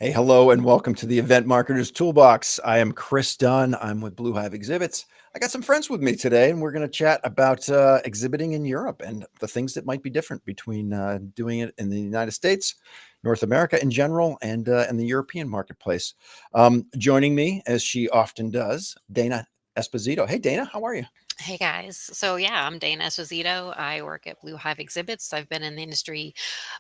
Hey, hello, and welcome to the Event Marketers Toolbox. I am Chris Dunn. I'm with Blue Hive Exhibits. I got some friends with me today, and we're going to chat about exhibiting in Europe and the things that might be different between doing it in the United States, North America in general, and the European marketplace. Joining me, as she often does, Dana Esposito. Hey, Dana, how are you? Hey guys. So yeah, I'm Dana Esposito. I work at Blue Hive Exhibits. I've been in the industry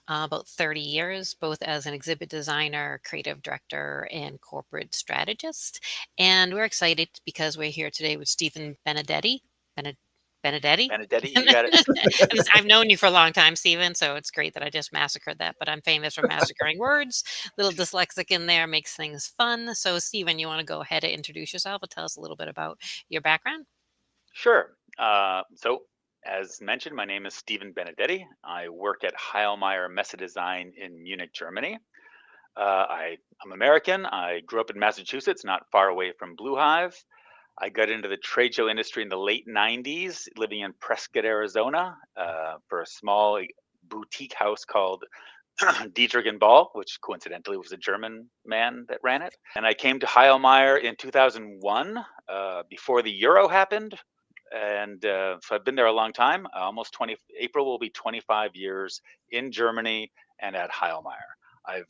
about 30 years, both as an exhibit designer, creative director, and corporate strategist. And we're excited because we're here today with Stephen Benedetti. Bene- Benedetti? Benedetti, you got it. I've known you for a long time, Stephen, so it's great that I just massacred that. But I'm famous for massacring words. Little dyslexic in there makes things fun. So, Stephen, you want to go ahead and introduce yourself and tell us a little bit about your background? Sure. So, as mentioned, my name is Stephen Benedetti. I work at Heilmaier Messedesign in Munich, Germany. I'm American. I grew up in Massachusetts, not far away from Blue Hive. I got into the trade show industry in the late 90s, living in Prescott, Arizona, for a small boutique house called Dietrich and Ball, which coincidentally was a German man that ran it. And I came to Heilmeier in 2001, before the Euro happened. And so I've been there a long time, almost 20. April will be 25 years in Germany and at Heilmeier. I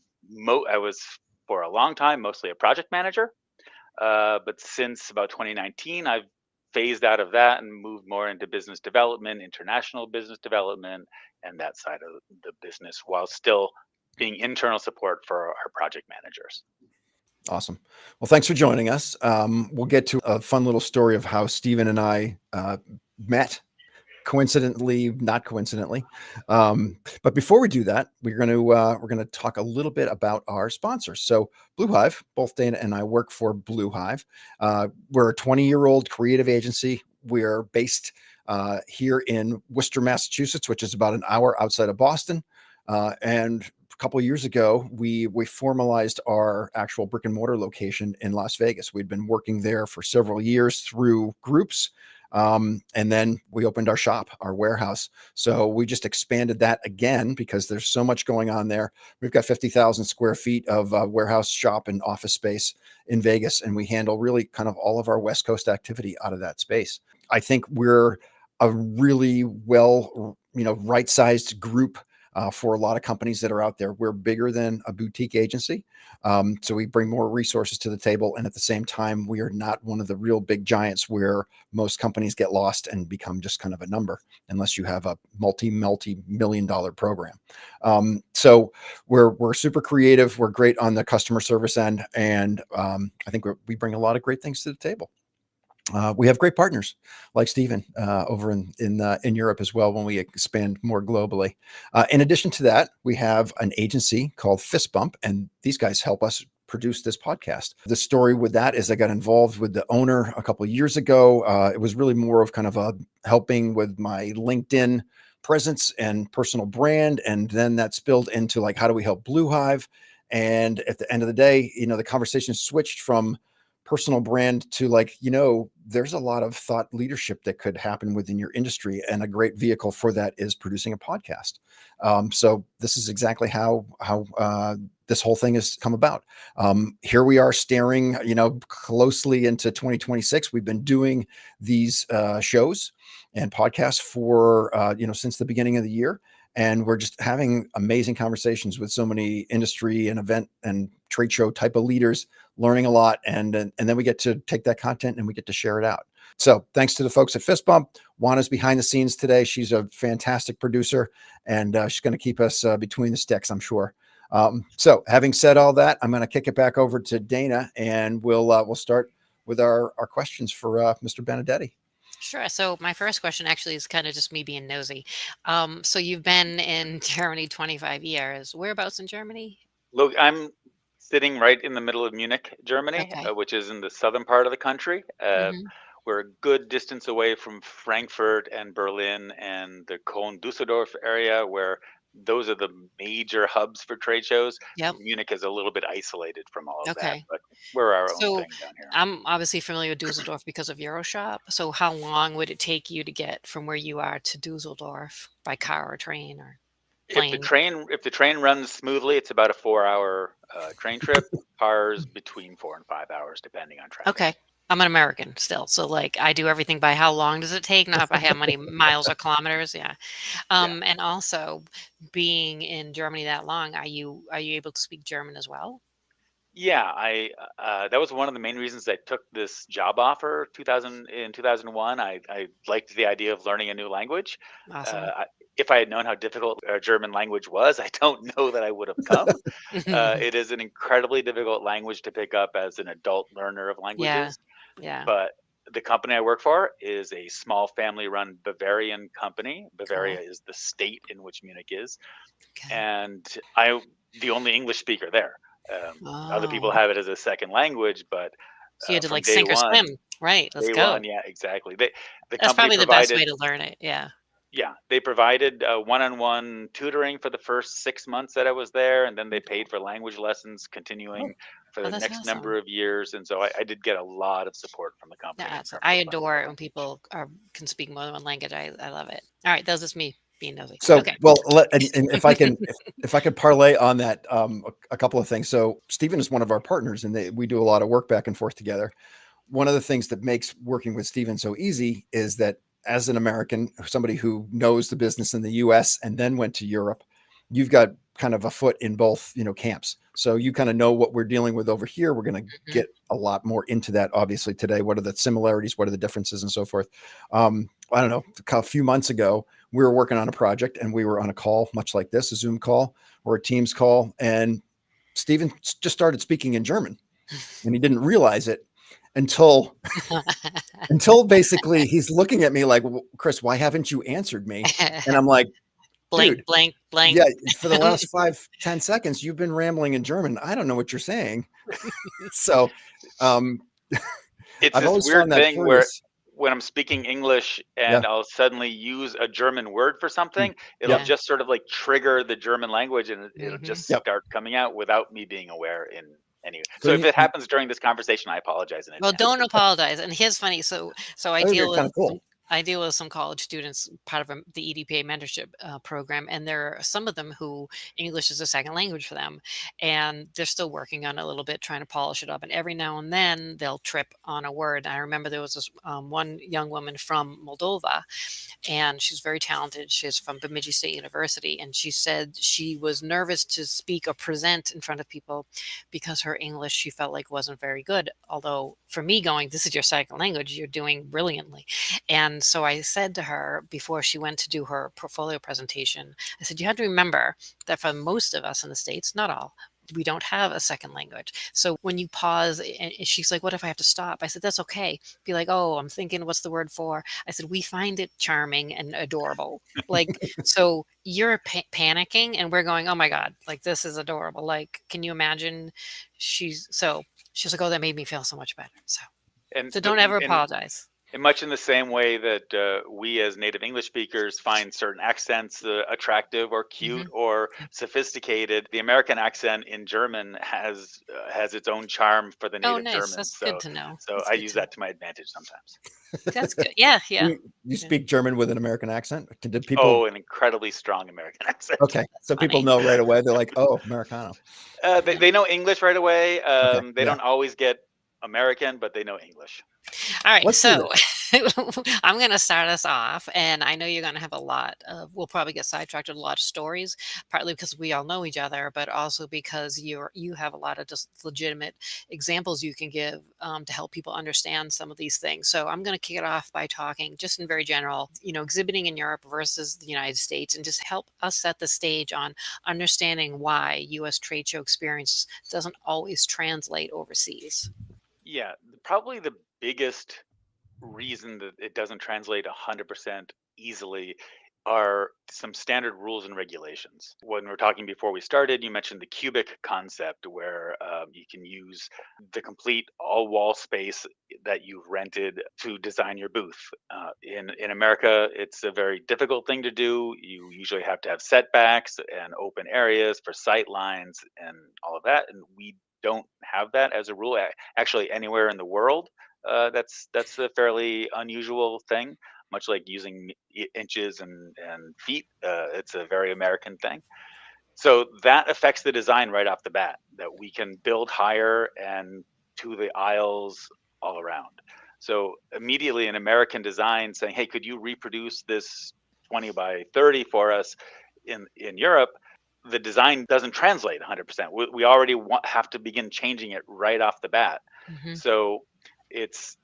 was for a long time mostly a project manager, but since about 2019, I've phased out of that and moved more into business development, international business development, and that side of the business, while still being internal support for our project managers. Awesome. Well, thanks for joining us. We'll get to a fun little story of how Stephen and I met, coincidentally, not coincidentally. But before we do that, we're going to talk a little bit about our sponsors. So, Blue Hive, both Dana and I work for Blue Hive. We're a 20-year-old creative agency. We're based here in Worcester, Massachusetts, which is about an hour outside of Boston. And a couple of years ago, we formalized our actual brick and mortar location in Las Vegas. We'd been working there for several years through groups. And then we opened our shop, our warehouse. So we just expanded that again because there's so much going on there. We've got 50,000 square feet of warehouse, shop, and office space in Vegas, and we handle really kind of all of our West Coast activity out of that space. I think we're a really well, right-sized group for a lot of companies that are out there. We're bigger than a boutique agency. So we bring more resources to the table. And at the same time, we are not one of the real big giants where most companies get lost and become just kind of a number unless you have a multi-million dollar program. So we're super creative. We're great on the customer service end. And I think we bring a lot of great things to the table. We have great partners like Stephen over in Europe as well when we expand more globally. In addition to that, we have an agency called Fist Bump, and these guys help us produce this podcast. The story with that is I got involved with the owner a couple of years ago. It was really more of kind of a helping with my LinkedIn presence and personal brand, and then that spilled into like how do we help Blue Hive? And at the end of the day, the conversation switched from personal brand to like, there's a lot of thought leadership that could happen within your industry. And a great vehicle for that is producing a podcast. So this is exactly how this whole thing has come about. Here we are staring, closely into 2026. We've been doing these shows and podcasts for, since the beginning of the year. And we're just having amazing conversations with so many industry and event and trade show type of leaders, learning a lot. And then we get to take that content and we get to share it out. So thanks to the folks at Fist Bump. Juana's behind the scenes today. She's a fantastic producer, and she's going to keep us between the sticks, I'm sure. So having said all that, I'm going to kick it back over to Dana, and we'll start with our questions for Mr. Benedetti. Sure. So my first question actually is kind of just me being nosy. So you've been in Germany 25 years. Whereabouts in Germany? Look, I'm sitting right in the middle of Munich, Germany, Okay. which is in the southern part of the country. Hmm. We're a good distance away from Frankfurt and Berlin and the Cologne-Dusseldorf area, where those are the major hubs for trade shows. Yep. Munich is a little bit isolated from all of that, Okay. but we're our own So thing down here. I'm obviously familiar with Dusseldorf because of Euroshop. So how long would it take you to get from where you are to Dusseldorf by car or train or? plane? If the train runs smoothly, it's about a 4-hour train trip. Cars between 4 and 5 hours, depending on traffic. Okay. I'm an American still. So like I do everything by how long does it take, not by how many miles or kilometers. Yeah. Yeah. And also being in Germany that long, are you able to speak German as well? Yeah, that was one of the main reasons I took this job offer 2001. I liked the idea of learning a new language. Awesome. If I had known how difficult German language was, I don't know that I would have come. It is an incredibly difficult language to pick up as an adult learner of Yeah. languages. Yeah. But the company I work for is a small family-run Bavarian company. Bavaria Cool. is the state in which Munich is, Okay. and I'm the only English speaker there. Other people Oh. have it as a second language, but So you had to from like sink or swim. Right. Let's day one, go. yeah, exactly. The That's company probably the best way provided, to learn it. Yeah. yeah, they provided one-on-one tutoring for the first 6 months that I was there, and then they paid for language lessons Oh, continuing for Oh, the that's next number awesome. of years. And so I did get a lot of support from the company Yeah, in terms I of learning adore the it when language. people can speak more than one language. I love it. All right, that was just me being nosy. so Okay. well, and if I could parlay on that, a couple of things. So Stephen is one of our partners, and we do a lot of work back and forth together. One of the things that makes working with Stephen so easy is that as an American, somebody who knows the business in the US and then went to Europe, you've got kind of a foot in both, camps. So you kind of know what we're dealing with over here. We're going to Mhm. get a lot more into that, obviously, today. What are the similarities? What are the differences and so forth? I don't know. A few months ago, we were working on a project and we were on a call, much like this, a Zoom call or a Teams call. And Stephen just started speaking in German and he didn't realize it until basically he's looking at me like, Chris, why haven't you answered me? And I'm like, Blank, dude, blank, blank. yeah, for the last 5-10 seconds, you've been rambling in German. I don't know what you're saying. So um, It's I've this always found weird that thing where curious. when I'm speaking English Yeah. and I'll suddenly use a German word for Mm. something, it'll Yep. Yeah. just sort of like trigger the German language and it'll Hmm. just Yep. start coming out without me being aware in any. So So if it happens during this conversation, I apologize in Well, advance. don't apologize. And here's funny. So I that would deal be kind with of cool. some college students, part of the EDPA mentorship program, and there are some of them who English is a second language for them, and they're still working on it a little bit, trying to polish it up. And every now and then they'll trip on a word. I remember there was this one young woman from Moldova, and she's very talented. She's from Bemidji State University, and she said she was nervous to speak or present in front of people because her English she felt like wasn't very good. Although for me, going, this is your second language, you're doing brilliantly. And so I said to her before she went to do her portfolio presentation, I said, you have to remember that for most of us in the States, not all, we don't have a second language. So when you pause, and she's like, what if I have to stop? I said, that's okay. Be like, oh, I'm thinking, what's the word for? I said, we find it charming and adorable. Like, so you're panicking and we're going, oh my God, like this is adorable. Like, can you imagine? She's like, oh, that made me feel so much better. So, And so don't ever apologize. in much in the same way that we as native English speakers find certain accents attractive or cute Hmm. or sophisticated, the American accent in German has its own charm for the Oh, native nice. Germans. That's good So to know. so That's I good use to know. that to my advantage sometimes. That's good. Yeah, yeah. You Yeah. speak German with an American accent? Did people? Oh, an incredibly strong American accent. Okay, That's so people funny. know right away. They're like, oh, Americano. Yeah. They know English right away. Okay, They yeah. don't always get American, but they know English. All right, Let's do so this. I'm going to start us off, and I know you're going to have a lot of. We'll probably get sidetracked with a lot of stories, partly because we all know each other, but also because you have a lot of just legitimate examples you can give to help people understand some of these things. So I'm going to kick it off by talking just in very general, exhibiting in Europe versus the United States, and just help us set the stage on understanding why U.S. trade show experience doesn't always translate overseas. Yeah, probably the biggest reason that it doesn't translate 100% easily are some standard rules and regulations. When we are talking before we started, you mentioned the cubic concept, where you can use the complete all wall space that you've rented to design your booth. In America, it's a very difficult thing to do. You usually have to have setbacks and open areas for sight lines and all of that. And we don't have that as a rule, actually, anywhere in the world. That's a fairly unusual thing. much like using inches and feet. It's a very American thing. So that affects the design right off the bat, that we can build higher and to the aisles all around. So immediately an American design saying, hey, could you reproduce this 20 by 30 for us in Europe? The design doesn't translate 100%. We already have to begin changing it right off the bat. Mm-hmm. So it's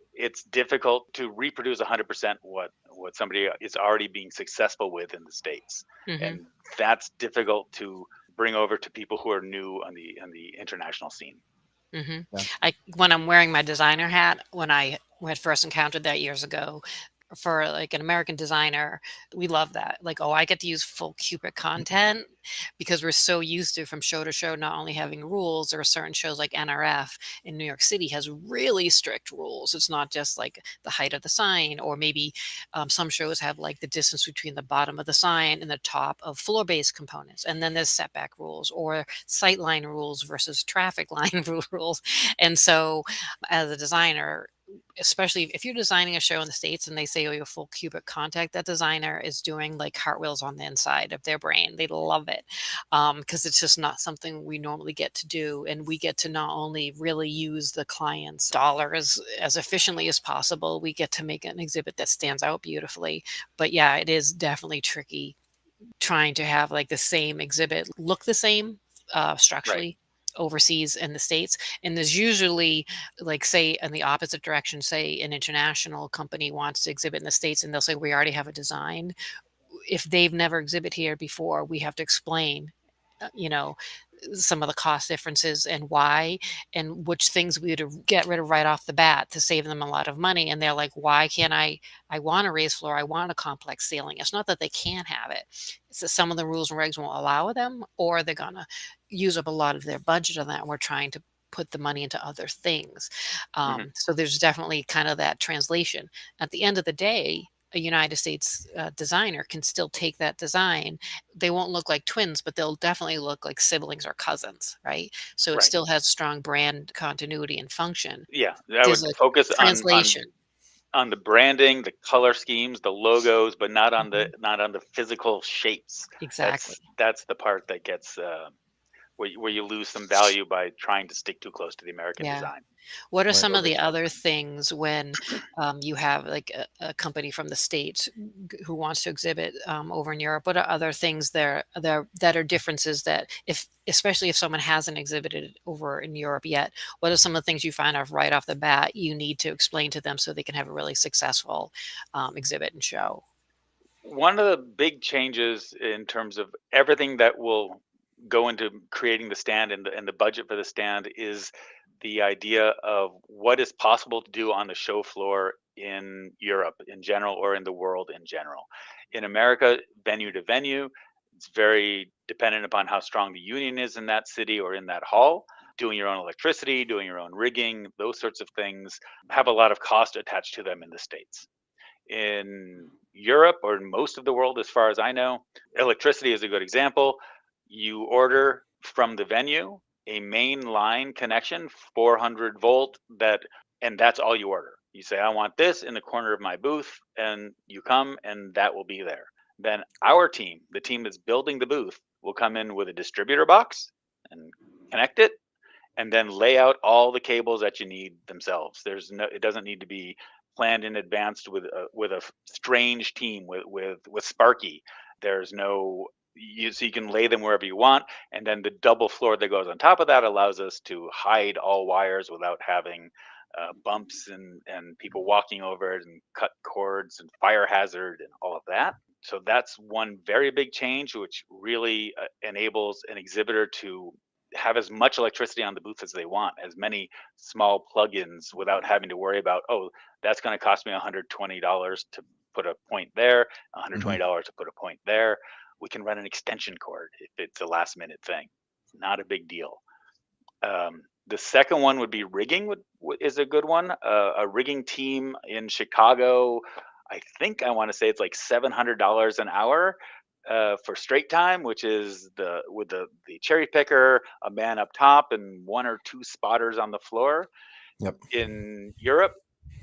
difficult to reproduce 100% what somebody is already being successful with in the States. Mm-hmm. And that's difficult to bring over to people who are new on the international scene. Mm-hmm. Yeah. When I'm wearing my designer hat, when I had first encountered that years ago, for like an American designer, we love that. Like, oh, I get to use full cubic content because we're so used to from show to show not only having rules. There are certain shows like NRF in New York City has really strict rules. It's not just like the height of the sign, or maybe some shows have like the distance between the bottom of the sign and the top of floor-based components. And then there's setback rules or sightline rules versus traffic line rules. And so as a designer, especially if you're designing a show in the States and they say, oh, you're full cubic contact, that designer is doing like cartwheels on the inside of their brain. They love it because it's just not something we normally get to do. And we get to not only really use the client's dollars as efficiently as possible, we get to make an exhibit that stands out beautifully. But yeah, it is definitely tricky trying to have like the same exhibit look the same structurally overseas in the States. And there's usually, like, say in the opposite direction, say an international company wants to exhibit in the States and they'll say, we already have a design. If they've never exhibited here before, we have to explain, you know, some of the cost differences and why, and which things we would get rid of right off the bat to save them a lot of money. And they're like, why can't I want a raised floor, I want a complex ceiling. It's not that they can't have it, it's that some of the rules and regs won't allow them, or they're gonna use up a lot of their budget on that, and we're trying to put the money into other things. So there's definitely kind of that translation. At the end of the day, a United States designer can still take that design. They won't look like twins, but they'll definitely look like siblings or cousins, right? So it still has strong brand continuity and function. Yeah, I would There's a focus translation. on the branding, the color schemes, the logos, but not on the physical shapes. Exactly. That's the part that gets where you lose some value by trying to stick too close to the American Yeah. design. What are Right. some of the other things when you have like a company from the States who wants to exhibit over in Europe? What are other things that are differences that, if especially if someone hasn't exhibited over in Europe yet, what are some of the things you find out right off the bat you need to explain to them so they can have a really successful exhibit and show? One of the big changes in terms of everything that will go into creating the stand and the budget for the stand is the idea of what is possible to do on the show floor in Europe in general, or in the world in general. In America, venue to venue, it's very dependent upon how strong the union is in that city or in that hall. Doing your own electricity, doing your own rigging, those sorts of things have a lot of cost attached to them in the States. In Europe, or in most of the world, as far as I know, electricity is a good example. You order from the venue a main line connection, 400 volt, and that's all you order. You say, I want this in the corner of my booth, and you come and that will be there. Then our team, the team that's building the booth, will come in with a distributor box and connect it, and then lay out all the cables that you need themselves. It doesn't need to be planned in advance with a strange team with Sparky. There's no so you can lay them wherever you want, and then the double floor that goes on top of that allows us to hide all wires without having bumps and people walking over it and cut cords and fire hazard and all of that. So that's one very big change, which really enables an exhibitor to have as much electricity on the booth as they want, as many small plugins without having to worry about, oh, that's going to cost me $120 to put a point there, $120 to put a point there. We can run an extension cord if it's a last minute thing. Not a big deal. The second one would be rigging is a good one. A rigging team in Chicago, I want to say it's like $700 an hour for straight time, which is with the cherry picker, a man up top, and one or two spotters on the floor. Yep. In Europe,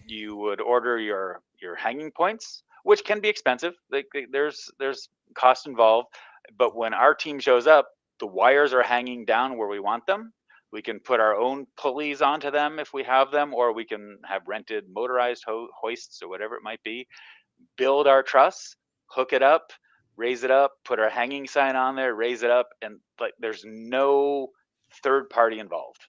you would order your hanging points, which can be expensive. There's cost involved. But when our team shows up, the wires are hanging down where we want them. We can put our own pulleys onto them if we have them, or we can have rented motorized hoists or whatever it might be. Build our truss, hook it up, raise it up, put our hanging sign on there, raise it up, and like there's no third party involved.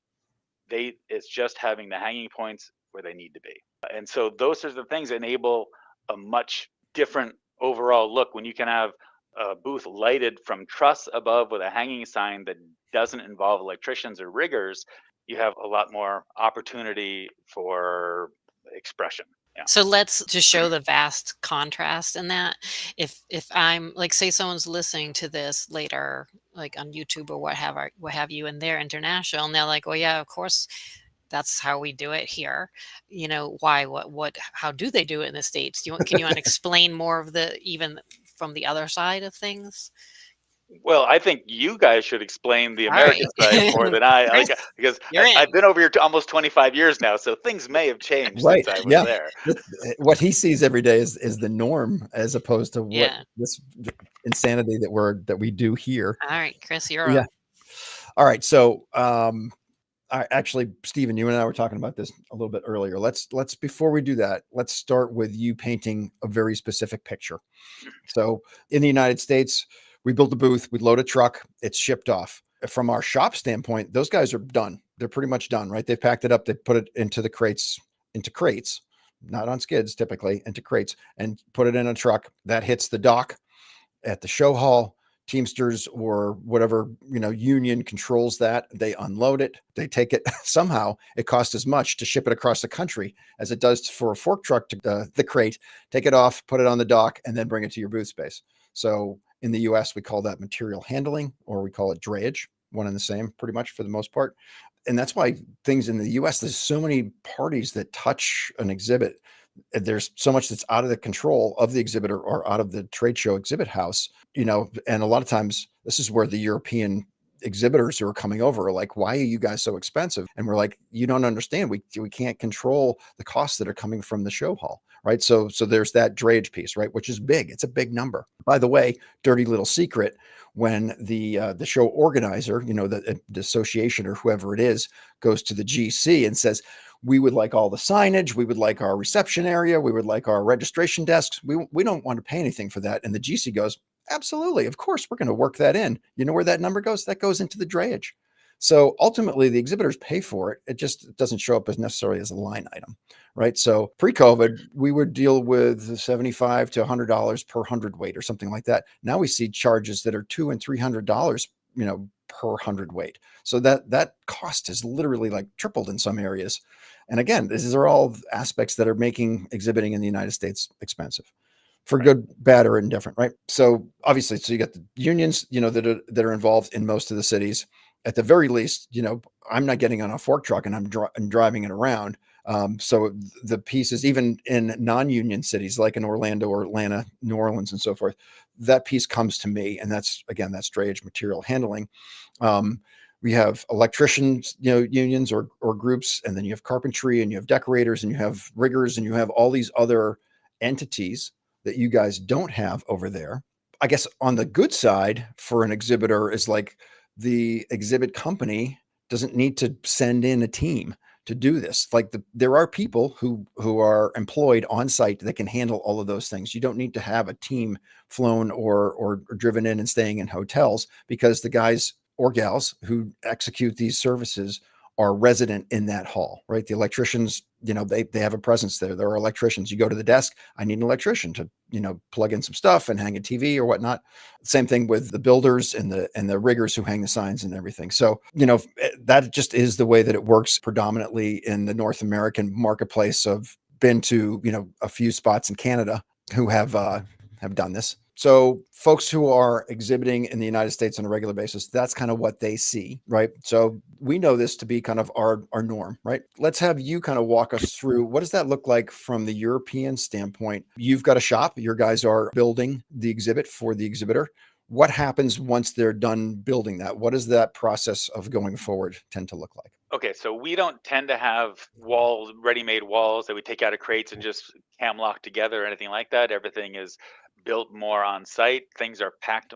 It's just having the hanging points where they need to be. And so those sorts of things enable a much different overall look when you can have a booth lighted from truss above with a hanging sign that doesn't involve electricians or riggers. You have a lot more opportunity for expression. Yeah. So let's just show the vast contrast in that. If I'm like, say someone's listening to this later, like on YouTube or what have you, and they're international, and they're like, "Oh yeah, of course, that's how we do it here." You know, why? What? How do they do it in the States? Can you explain more of the even from the other side of things? Well, I think you guys should explain the All American right. side more than I, Chris, because you're in. I've been over here almost 25 years now, so things may have changed Right. since I was Yeah. there. What he sees every day is the norm, as opposed to what Yeah. this insanity that we do here. All right, Chris, you're Yeah. up. All right. So, actually, Stephen, you and I were talking about this a little bit earlier. Let's before we do that, let's start with you painting a very specific picture. So, in the United States, we build a booth, we load a truck, it's shipped off. From our shop standpoint, those guys are done. They're pretty much done, right? They've packed it up, they put it into crates, not on skids typically, into crates, and put it in a truck that hits the dock at the show hall. Teamsters or whatever, union controls that. They unload it. They take it. Somehow it costs as much to ship it across the country as it does for a fork truck to the crate, take it off, put it on the dock, and then bring it to your booth space. So in the US, we call that material handling, or we call it drayage, one and the same pretty much for the most part. And that's why things in the US, there's so many parties that touch an exhibit. There's so much that's out of the control of the exhibitor or out of the trade show exhibit house, and a lot of times this is where the European exhibitors who are coming over are like, "Why are you guys so expensive?" And we're like, "You don't understand. We can't control the costs that are coming from the show hall." Right. So there's that drayage piece, right? Which is big. It's a big number. By the way, dirty little secret, when the show organizer, the association or whoever it is, goes to the GC and says, "We would like all the signage. We would like our reception area. We would like our registration desks. We don't want to pay anything for that." And the GC goes, "Absolutely. Of course, we're going to work that in." You know where that number goes? That goes into the drayage. So ultimately, the exhibitors pay for it. It just doesn't show up as necessarily as a line item, right? So pre-COVID, we would deal with $75 to $100 per hundredweight or something like that. Now we see charges that are $200 and $300, per hundredweight. So that cost has literally like tripled in some areas. And again, these are all aspects that are making exhibiting in the United States expensive, for good, bad, or indifferent, right? So obviously, you got the unions, that are involved in most of the cities. At the very least, I'm not getting on a fork truck and I'm driving it around. So the pieces, even in non-union cities like in Orlando or Atlanta, New Orleans, and so forth, that piece comes to me, and that's drayage, material handling. We have electricians, unions or groups, and then you have carpentry, and you have decorators, and you have riggers, and you have all these other entities that you guys don't have over there. I guess on the good side for an exhibitor is like the exhibit company doesn't need to send in a team to do this. Like there are people who are employed on site that can handle all of those things. You don't need to have a team flown or driven in and staying in hotels, because the guys or gals who execute these services are resident in that hall, right? The electricians, they have a presence there. There are electricians. You go to the desk, I need an electrician to, plug in some stuff and hang a TV or whatnot. Same thing with the builders and the riggers who hang the signs and everything. So, that just is the way that it works predominantly in the North American marketplace. I've been to, a few spots in Canada who have done this. So folks who are exhibiting in the United States on a regular basis, that's kind of what they see, right? So we know this to be kind of our norm, right? Let's have you kind of walk us through, what does that look like from the European standpoint? You've got a shop, your guys are building the exhibit for the exhibitor. What happens once they're done building that? What does that process of going forward tend to look like? Okay, so we don't tend to have ready-made walls that we take out of crates and just cam lock together or anything like that. Everything is built more on site. Things are packed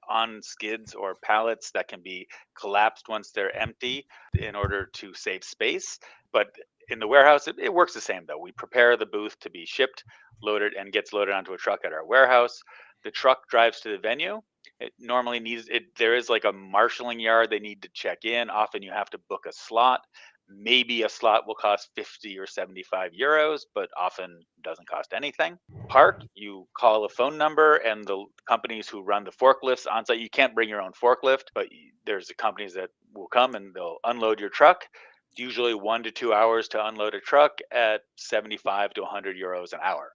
on skids or pallets that can be collapsed once they're empty in order to save space. But in the warehouse, it works the same though. We prepare the booth to be shipped, loaded, and gets loaded onto a truck at our warehouse. The truck drives to the venue. It normally needs it. There is like a marshaling yard they need to check in. Often you have to book a slot. Maybe a slot will cost 50 or 75 euros, but often doesn't cost anything. Park, you call a phone number, and the companies who run the forklifts on site, you can't bring your own forklift, but there's the companies that will come and they'll unload your truck. It's usually 1 to 2 hours to unload a truck at 75 to 100 euros an hour.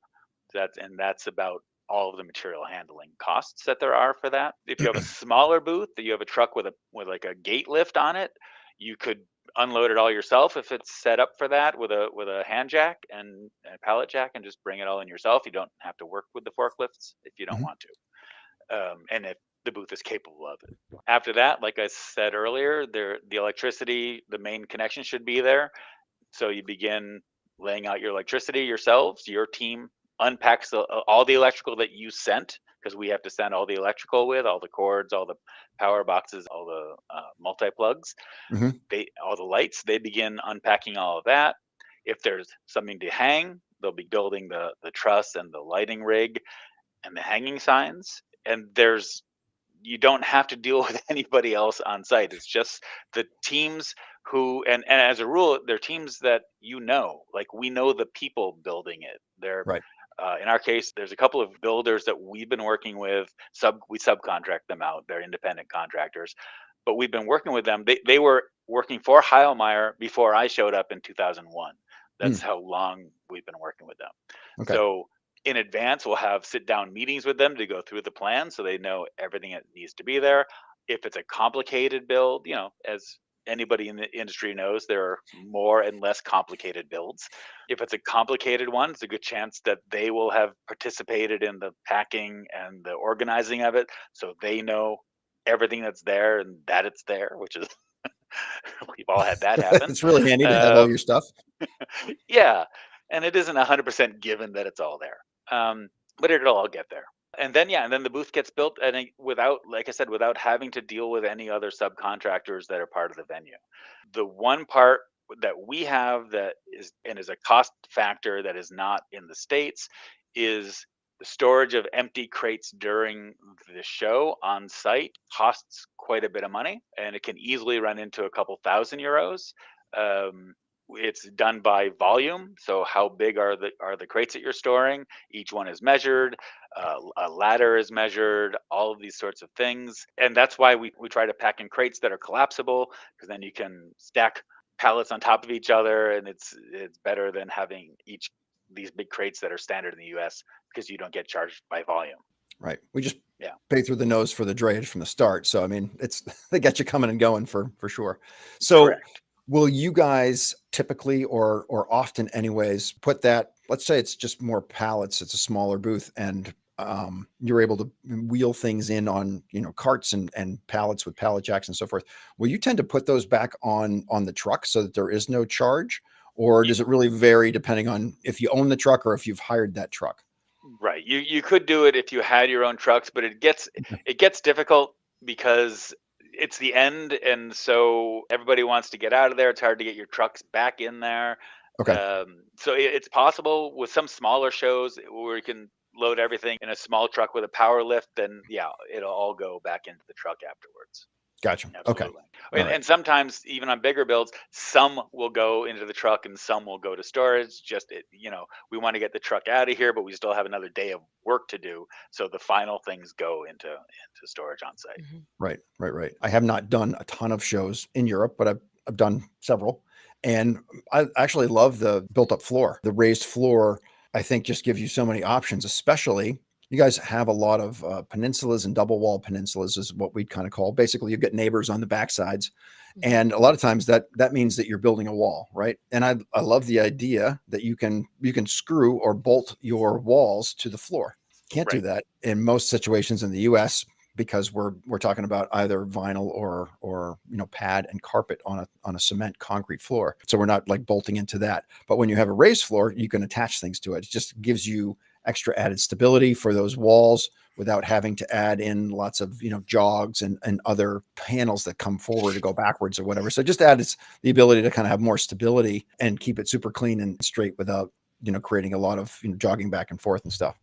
That's about all of the material handling costs that there are for that. If you have a smaller booth, that you have a truck with like a gate lift on it, you could unload it all yourself if it's set up for that with a hand jack and a pallet jack, and just bring it all in yourself. You don't have to work with the forklifts if you don't want to, and if the booth is capable of it. After that, like I said earlier, the electricity, the main connection should be there. So you begin laying out your electricity yourselves. Your team unpacks all the electrical that you sent, because we have to send all the electrical with all the cords, all the power boxes, all the multi-plugs, all the lights. They begin unpacking all of that. If there's something to hang, they'll be building the truss and the lighting rig and the hanging signs. And you don't have to deal with anybody else on site. It's just the teams who, and as a rule, they're teams that like we know the people building it. They're Right. In our case, there's a couple of builders that we've been working with. We subcontract them out. They're independent contractors, but we've been working with them. They were working for Heilmaier before I showed up in 2001. That's how long we've been working with them. Okay. So in advance, we'll have sit-down meetings with them to go through the plan, so they know everything that needs to be there. If it's a complicated build, as anybody in the industry knows, there are more and less complicated builds. If it's a complicated one, it's a good chance that they will have participated in the packing and the organizing of it, so they know everything that's there and that it's there, which is we've all had that happen. It's really handy to have all your stuff. Yeah, and it isn't 100% given that it's all there, but it'll all get there. And then the booth gets built, and without, like I said, without having to deal with any other subcontractors that are part of the venue. The one part that we have that is a cost factor that is not in the States is the storage of empty crates during the show on site costs quite a bit of money, and it can easily run into a couple thousand euros. It's done by volume. So how big are the crates that you're storing? Each one is measured. A ladder is measured. All of these sorts of things, and that's why we try to pack in crates that are collapsible, because then you can stack pallets on top of each other, and it's better than having these big crates that are standard in the U.S. because you don't get charged by volume. Right. We just pay through the nose for the drayage from the start. So I mean, they got you coming and going for sure. So. Correct. Will you guys typically or often anyways put that, let's say it's just more pallets, it's a smaller booth, and you're able to wheel things in on, carts and pallets with pallet jacks and so forth. Will you tend to put those back on the truck so that there is no charge? Or does it really vary depending on if you own the truck or if you've hired that truck? Right. You could do it if you had your own trucks, but it gets difficult because it's the end, and so everybody wants to get out of there. It's hard to get your trucks back in there. Okay. So it's possible with some smaller shows where you can load everything in a small truck with a power lift, then it'll all go back into the truck afterwards. Gotcha. Absolutely. Okay. And sometimes even on bigger builds, some will go into the truck and some will go to storage. We want to get the truck out of here, but we still have another day of work to do. So the final things go into storage on site. Mm-hmm. Right. I have not done a ton of shows in Europe, but I've done several. And I actually love the built-up floor. The raised floor, I think, just gives you so many options, especially you guys have a lot of peninsulas and double wall peninsulas is what we'd kind of call. Basically, you get neighbors on the backsides. And a lot of times that means that you're building a wall, right? And I love the idea that you can screw or bolt your walls to the floor. Can't do that in most situations in the US because we're talking about either vinyl or pad and carpet on a cement concrete floor. So we're not like bolting into that. But when you have a raised floor, you can attach things to it. It just gives you extra added stability for those walls without having to add in lots of jogs and other panels that come forward to go backwards or whatever. So it just adds the ability to kind of have more stability and keep it super clean and straight without creating a lot of jogging back and forth and stuff.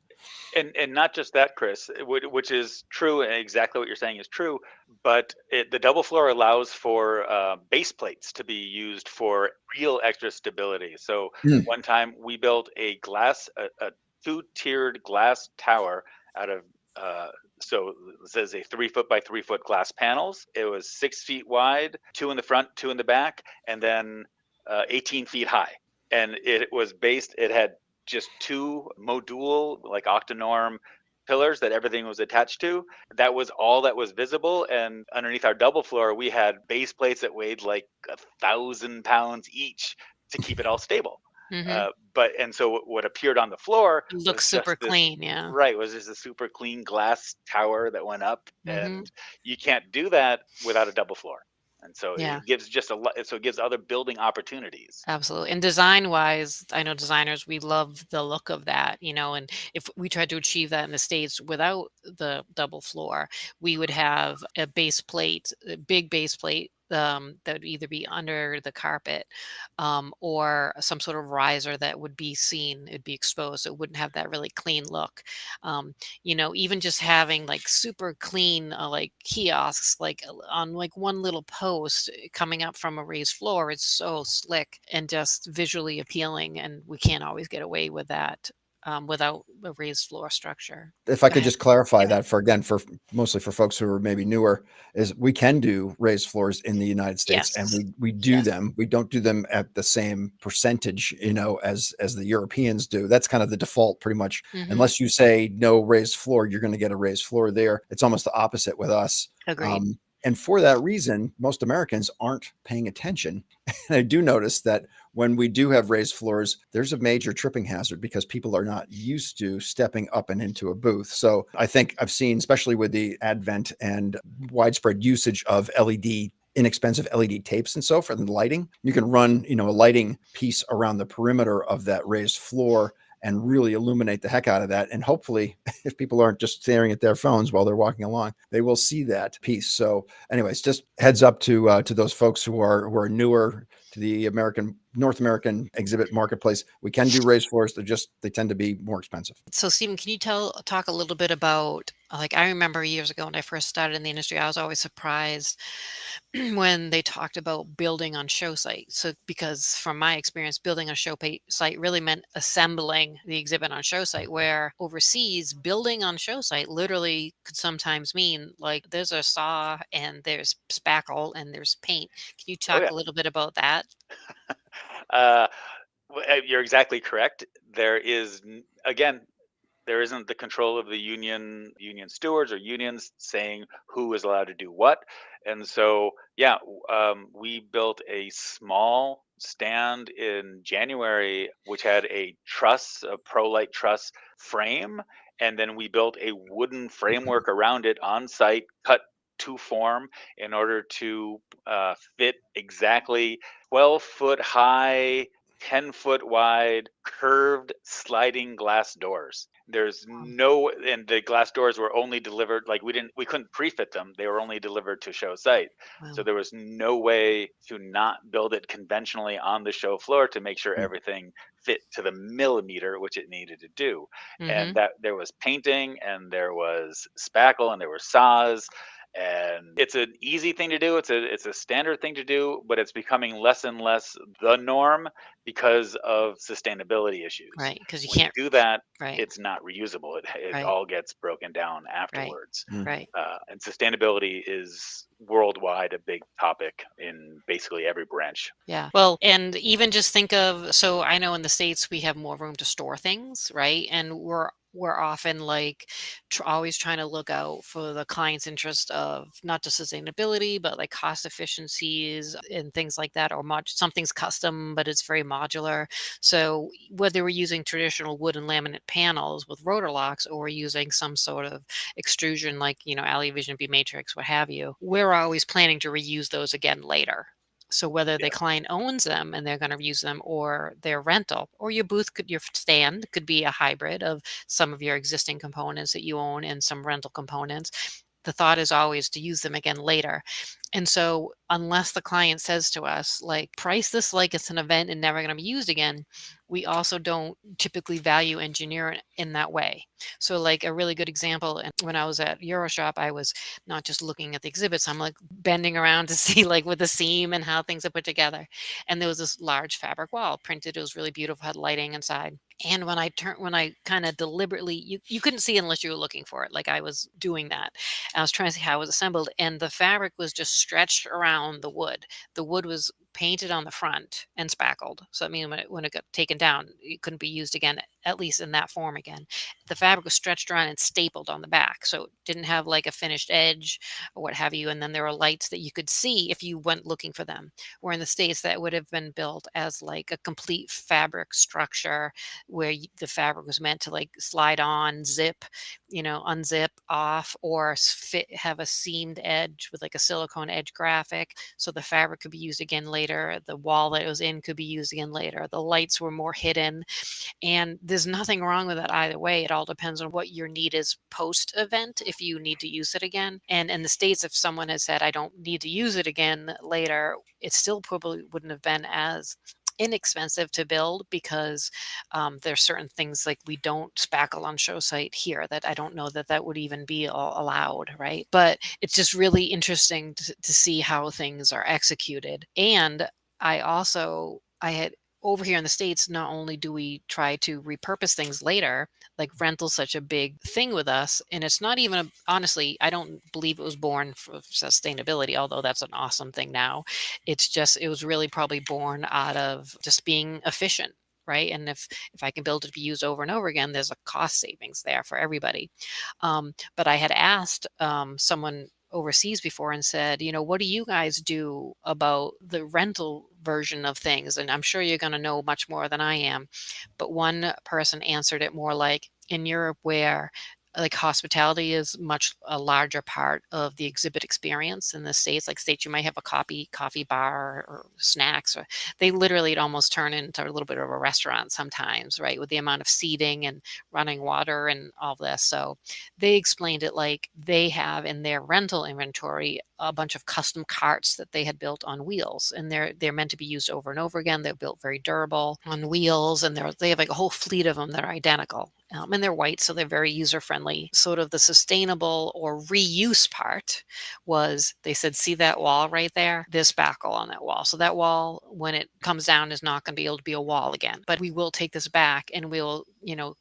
And not just that, Chris, which is true, and exactly what you're saying is true, but the double floor allows for base plates to be used for real extra stability. So Mm. one time we built a two-tiered glass tower out of, so it says a 3 foot by 3 foot glass panels. It was 6 feet wide, 2 in the front, 2 in the back, and then 18 feet high. And it had just 2 module, like octanorm pillars that everything was attached to. That was all that was visible. And underneath our double floor, we had base plates that weighed like 1,000 pounds each to keep it all stable. Mm-hmm. And so what appeared on the floor It looks was super just this, clean. Yeah. right, was just a super clean glass tower that went up. Mm-hmm. And you can't do that without a double floor. And so Yeah. it gives just a lot, so it gives other building opportunities. Absolutely. And design wise, I know designers, we love the look of that, and if we tried to achieve that in the States without the double floor, we would have a base plate, a big base plate. That would either be under the carpet or some sort of riser that would be seen, it'd be exposed. So it wouldn't have that really clean look. Even just having like super clean like kiosks, like on like one little post coming up from a raised floor, it's so slick and just visually appealing. And we can't always get away with that without a raised floor structure. If I Go could ahead. just clarify Yeah. that for mostly for folks who are maybe newer, is we can do raised floors in the United States, and Yes. we do Yes. them. We don't do them at the same percentage, as the Europeans do. That's kind of the default, pretty much. Hmm. Unless you say no raised floor, you're going to get a raised floor there. It's almost the opposite with us. Agreed. And for that reason, most Americans aren't paying attention. And I do notice that when we do have raised floors, there's a major tripping hazard because people are not used to stepping up and into a booth. So I think I've seen, especially with the advent and widespread usage of inexpensive LED tapes and so forth, and lighting, you can run, a lighting piece around the perimeter of that raised floor and really illuminate the heck out of that. And hopefully, if people aren't just staring at their phones while they're walking along, they will see that piece. So anyways, just heads up to those folks who are newer to the North American exhibit marketplace. We can do raised floors. They tend to be more expensive. So, Stephen, can you talk a little bit about, like, I remember years ago when I first started in the industry, I was always surprised when they talked about building on show site. So, because from my experience, building on site really meant assembling the exhibit on show site, where overseas, building on show site literally could sometimes mean like there's a saw and there's spackle and there's paint. Can you Oh talk yeah. a little bit about that? uh, you're exactly correct. Again, there isn't the control of the union stewards or unions saying who is allowed to do what. And so yeah, we built a small stand in January which had a pro-light truss frame, and then we built a wooden framework around it on site, cut to form, in order to fit exactly 12-foot high, 10-foot wide, curved sliding glass doors. And the glass doors were only delivered, like we couldn't pre-fit them. They were only delivered to show site. Wow. So there was no way to not build it conventionally on the show floor to make sure Mm. everything fit to the millimeter which it needed to do. Mhm. And that there was painting, and there was spackle, and there were saws. And it's an easy thing to do. It's a standard thing to do, but it's becoming less and less the norm because of sustainability issues. Right, because you When you can't. do that, Right, it's not reusable. It right, all gets broken down afterwards. Mm. right. And sustainability is worldwide a big topic in basically every branch. Yeah. Well, and even just think of, so I know in the States we have more room to store things, right? And we're we're often like always trying to look out for the client's interest of not just sustainability, but like cost efficiencies and things like that, or something's custom, but it's very modular. So whether we're using traditional wood and laminate panels with rotor locks, or we're using some sort of extrusion like, Aluvision B matrix, what have you, we're always planning to reuse those again later. So whether the Yeah. client owns them and they're going to use them, or their rental, or your stand could be a hybrid of some of your existing components that you own and some rental components. The thought is always to use them again later. And so unless the client says to us, like, price this like it's an event and never going to be used again, we also don't typically value engineer it in that way. So like a really good example, and when I was at Euroshop, I was not just looking at the exhibits, I'm like bending around to see like with the seam and how things are put together. And there was this large fabric wall printed. It was really beautiful, had lighting inside. And when I kind of deliberately, you couldn't see unless you were looking for it. Like I was doing that. I was trying to see how it was assembled, and the fabric was just stretched around the wood. The wood was painted on the front and spackled. So I mean, when it got taken down, it couldn't be used again, at least in that form again. The fabric was stretched around and stapled on the back, so it didn't have like a finished edge or what have you. And then there were lights that you could see if you went looking for them. Where in the States, that would have been built as like a complete fabric structure where the fabric was meant to like slide on, zip, unzip off, or have a seamed edge with like a silicone edge graphic. So the fabric could be used again later. The wall that it was in could be used again later. The lights were more hidden. And there's nothing wrong with that either way. It all depends on what your need is post event, if you need to use it again. And in the States, if someone has said, I don't need to use it again later, it still probably wouldn't have been as inexpensive to build, because there's certain things like we don't spackle on show site here that I don't know that would even be allowed, right? But it's just really interesting to see how things are executed. And I had over here in the States, not only do we try to repurpose things later, like rental's such a big thing with us. And it's not even, honestly, I don't believe it was born for sustainability, although that's an awesome thing now. It was really probably born out of just being efficient. Right. And if I can build it to be used over and over again, there's a cost savings there for everybody. But I had asked someone overseas before and said, what do you guys do about the rental version of things? And I'm sure you're going to know much more than I am. But one person answered it more like, in Europe, where like hospitality is much a larger part of the exhibit experience. In the States, you might have a coffee bar or snacks, or they literally almost turn into a little bit of a restaurant sometimes, right? With the amount of seating and running water and all this. So they explained it like they have in their rental inventory a bunch of custom carts that they had built on wheels, and they're meant to be used over and over again. They're built very durable on wheels, and they have like a whole fleet of them that are identical. And they're white, so they're very user friendly. Sort of the sustainable or reuse part was, they said, see that wall right there? There's spackle on that wall. So that wall, when it comes down, is not going to be able to be a wall again. But we will take this back and we'll,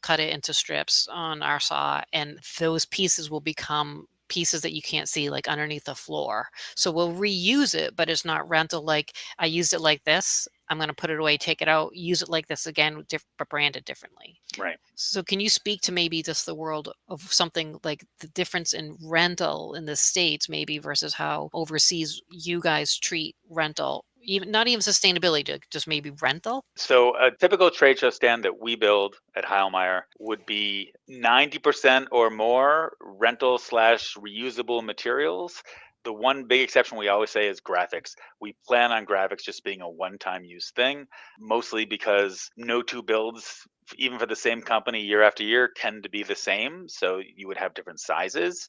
cut it into strips on our saw, and those pieces will become pieces that you can't see, like underneath the floor. So we'll reuse it, but it's not rental. Like, I used it like this, I'm going to put it away, take it out, use it like this again, but branded differently. Right. So can you speak to maybe just the world of something like the difference in rental in the States, maybe versus how overseas you guys treat rental, even not even sustainability, just maybe rental? So a typical trade show stand that we build at Heilmaier would be 90% or more rental slash reusable materials. The one big exception we always say is graphics. We plan on graphics just being a one-time use thing, mostly because no two builds, even for the same company year after year, tend to be the same. So you would have different sizes.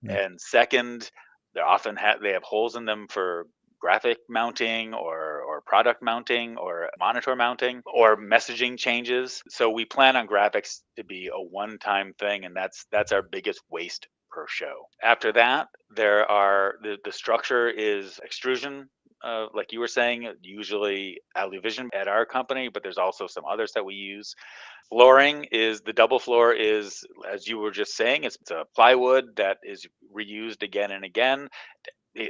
And second, they have holes in them for graphic mounting or product mounting or monitor mounting or messaging changes. So we plan on graphics to be a one-time thing, and that's our biggest waste per show. After that, the structure is extrusion. Like you were saying, usually Aluvision at our company, but there's also some others that we use. Flooring is the double floor is, as you were just saying, it's a plywood that is reused again and again.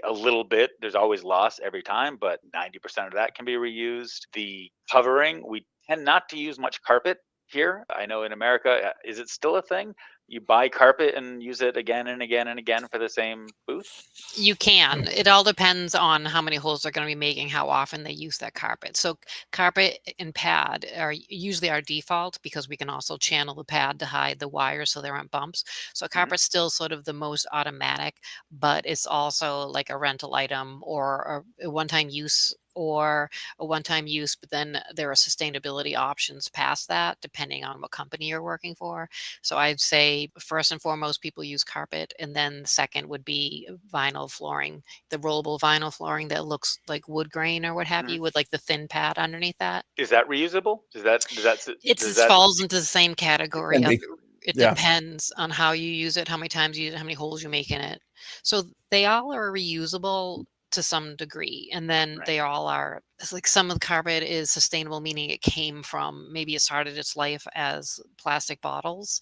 A little bit, there's always loss every time, but 90% of that can be reused. The covering, we tend not to use much carpet. here. I know in America, is it still a thing? You buy carpet and use it again and again and again for the same booth? You can. It all depends on how many holes they're going to be making, how often they use that carpet. So carpet and pad are usually our default because we can also channel the pad to hide the wires so there aren't bumps. So carpet's still sort of the most automatic, but it's also like a rental item or a one-time use but then there are sustainability options past that depending on what company you're working for. So I'd say first and foremost, people use carpet, and then second would be vinyl flooring, the rollable vinyl flooring that looks like wood grain or what have you, with like the thin pad underneath that. Is that reusable? It falls into the same category Can of be. it Yeah. depends on how you use it, how many times you use it, how many holes you make in it. So they all are reusable to some degree, and then Right. they all are. It's like some of the carpet is sustainable, meaning it came from, maybe it started its life as plastic bottles,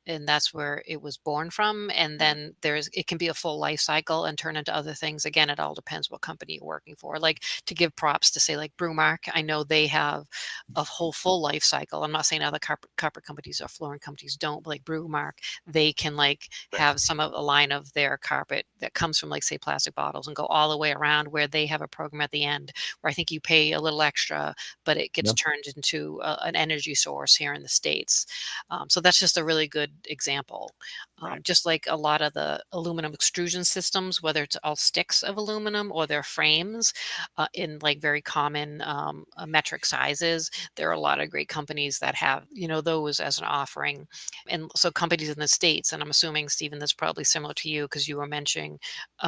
and that's where it was born from. And then it can be a full life cycle and turn into other things. Again, it all depends what company you're working for. Like, to give props to, say, like Brewmark, I know they have a whole full life cycle. I'm not saying other carpet companies or flooring companies don't, but like Brewmark, they can like have some of a line of their carpet that comes from, like, say, plastic bottles and go all the way around, where they have a program at the end where I think you pay a little extra, but it gets Yeah. turned into an energy source here in the States. So that's just a really good example. Just like a lot of the aluminum extrusion systems, whether it's all sticks of aluminum or their frames in like very common metric sizes, there are a lot of great companies that have, those as an offering. And so companies in the States, and I'm assuming, Stephen, that's probably similar to you because you were mentioning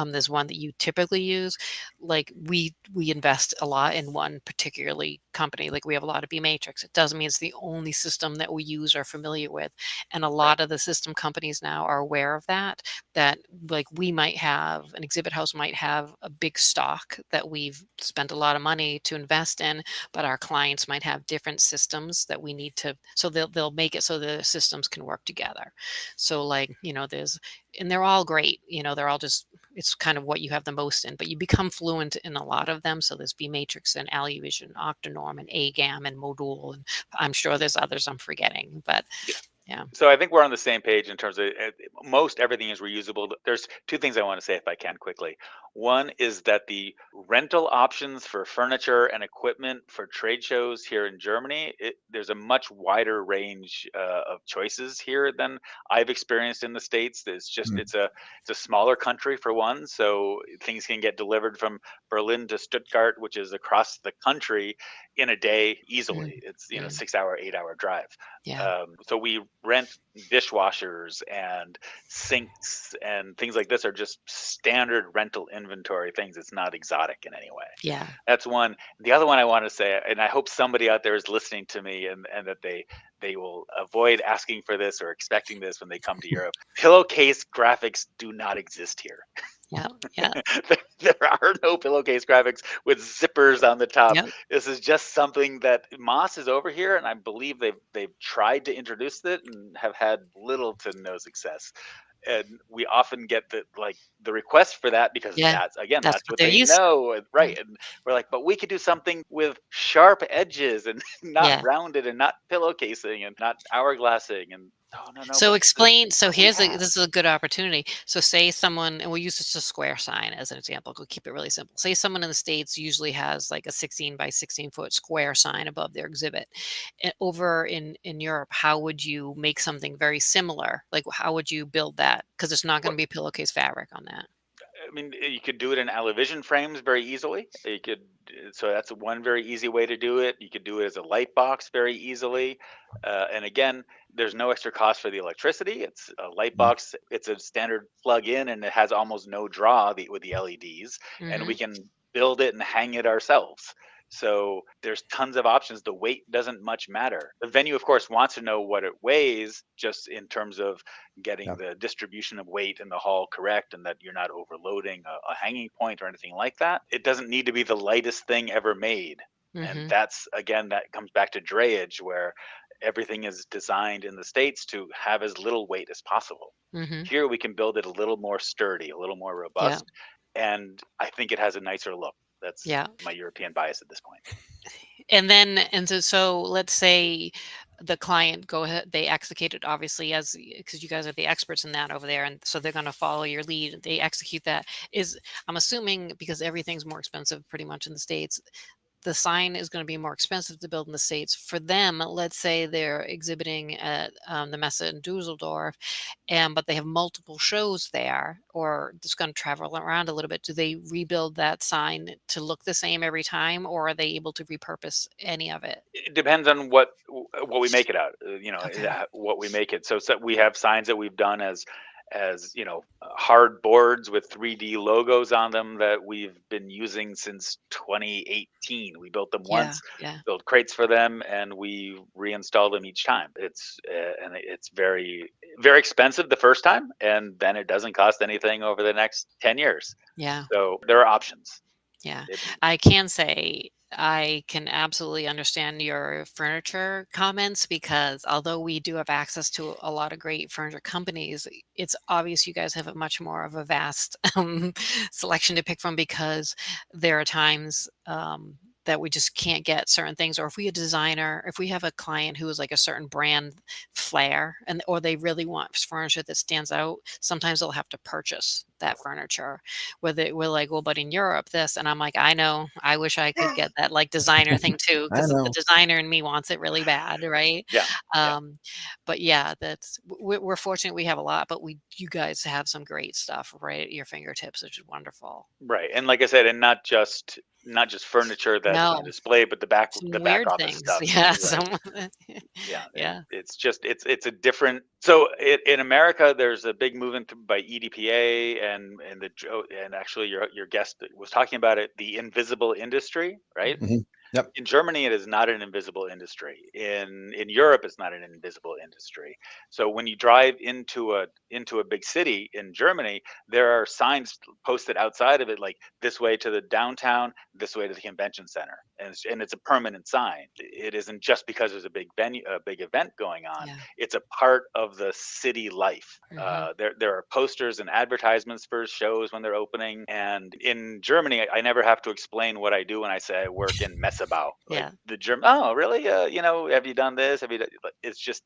there's one that you typically use. Like we invest a lot in one particularly company. Like we have a lot of B Matrix. It doesn't mean it's the only system that we use or familiar with. And a lot of the system companies now are aware of that like we might have, an exhibit house might have a big stock that we've spent a lot of money to invest in, but our clients might have different systems that we need to, so they'll make it so the systems can work together. So like, and they're all great, they're all just, it's kind of what you have the most in, but you become fluent in a lot of them. So there's B Matrix and AluVision, Octanorm and AGAM and Modul, and I'm sure there's others I'm forgetting, but yeah. So I think we're on the same page in terms of most everything is reusable. There's two things I want to say if I can quickly. One is that the rental options for furniture and equipment for trade shows here in Germany, there's a much wider range of choices here than I've experienced in the States. It's a smaller country for one, so things can get delivered from Berlin to Stuttgart, which is across the country, in a day easily. It's 6 hour, 8 hour drive. Yeah. So we rent dishwashers and sinks and things like this are just standard rental inventory things. It's not exotic in any way. Yeah. That's one. The other one I want to say, and I hope somebody out there is listening to me and that they will avoid asking for this or expecting this when they come to Europe. Pillowcase graphics do not exist here. Yeah. Yeah. There are no pillowcase graphics with zippers on the top. Yep. This is just something that Moss is over here, and I believe they've tried to introduce it and have had little to no success. And we often get the request for that because Yeah. that's That's what what they're they used to. know, right? And we're like, but we could do something with sharp edges and not Yeah. rounded and not pillowcasing and not hourglassing and no. So But explain. So we this have. is a good opportunity. So say someone, and we'll use just a square sign as an example. We'll keep it really simple. Say someone in the States usually has like a 16 by 16 foot square sign above their exhibit. Over in Europe, how would you make something very similar? Like how would you build that? Because it's not going to be pillowcase fabric on that. I mean, you could do it in AluVision frames very easily. So that's one very easy way to do it. You could do it as a light box very easily. And again, there's no extra cost for the electricity. It's a light box. It's a standard plug in and it has almost no draw with the LEDs. And we can build it and hang it ourselves. So there's tons of options. The weight doesn't much matter. The venue, of course, wants to know what it weighs just in terms of getting the distribution of weight in the hall correct and that you're not overloading a hanging point or anything like that. It doesn't need to be the lightest thing ever made. And that's, again, that comes back to drayage where everything is designed in the States to have as little weight as possible. Here we can build it a little more sturdy, a little more robust. And I think it has a nicer look. That's my European bias at this point. And so let's say the client go ahead, they execute it obviously because you guys are the experts in that over there, and so they're going to follow your lead. They execute that. I'm assuming because everything's more expensive pretty much in the States, the sign is going to be more expensive to build in the States. For them, let's say they're exhibiting at the Messe in Dusseldorf, but they have multiple shows there, or just going to travel around a little bit. Do they rebuild that sign to look the same every time, or are they able to repurpose any of it? It depends on what we make it out. Okay. What we make it. So we have signs that we've done as hard boards with 3D logos on them that we've been using since 2018. We built them Yeah. once, Yeah. built crates for them, and we reinstall them each time. It's very, very expensive the first time, and then it doesn't cost anything over the next 10 years. Yeah. So there are options. Yeah. It- I can say I can absolutely understand your furniture comments, because although we do have access to a lot of great furniture companies, it's obvious you guys have a much more of a vast selection to pick from, because there are times that we just can't get certain things. Or if if we have a client who is like a certain brand flair, or they really want furniture that stands out, sometimes they'll have to purchase that furniture. We're like, well, but in Europe, this, and I'm like, I know, I wish I could get that like designer thing too, I because the know. designer in me wants it really bad, right? yeah. Yeah. But yeah, we're fortunate we have a lot, but you guys have some great stuff right at your fingertips, which is wonderful. Right. And like I said, and not just furniture that's on No, display, but the back some back weird office things. stuff. Yeah, Right. some Yeah. yeah. It's a different. So in America, there's a big movement by EDPA and actually your guest was talking about it, the invisible industry, right? Mhm. Mhm. Yep. In Germany, it is not an invisible industry. In Europe, it's not an invisible industry. So when you drive into a big city in Germany, there are signs posted outside of it, like this way to the downtown, this way to the convention center, and it's a permanent sign. It isn't just because there's a big event going on. Yeah. It's a part of the city life. Mhm. There are posters and advertisements for shows when they're opening. And in Germany, I never have to explain what I do when I say I work in Messebau. Like Yeah. the German, oh, really? Have you done this? Have you done? It's just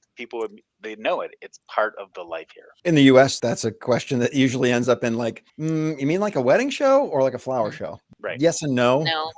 they know it. It's part of the life here. In the US, that's a question that usually ends up in like, you mean like a wedding show or like a flower show? Right. Yes and no. No,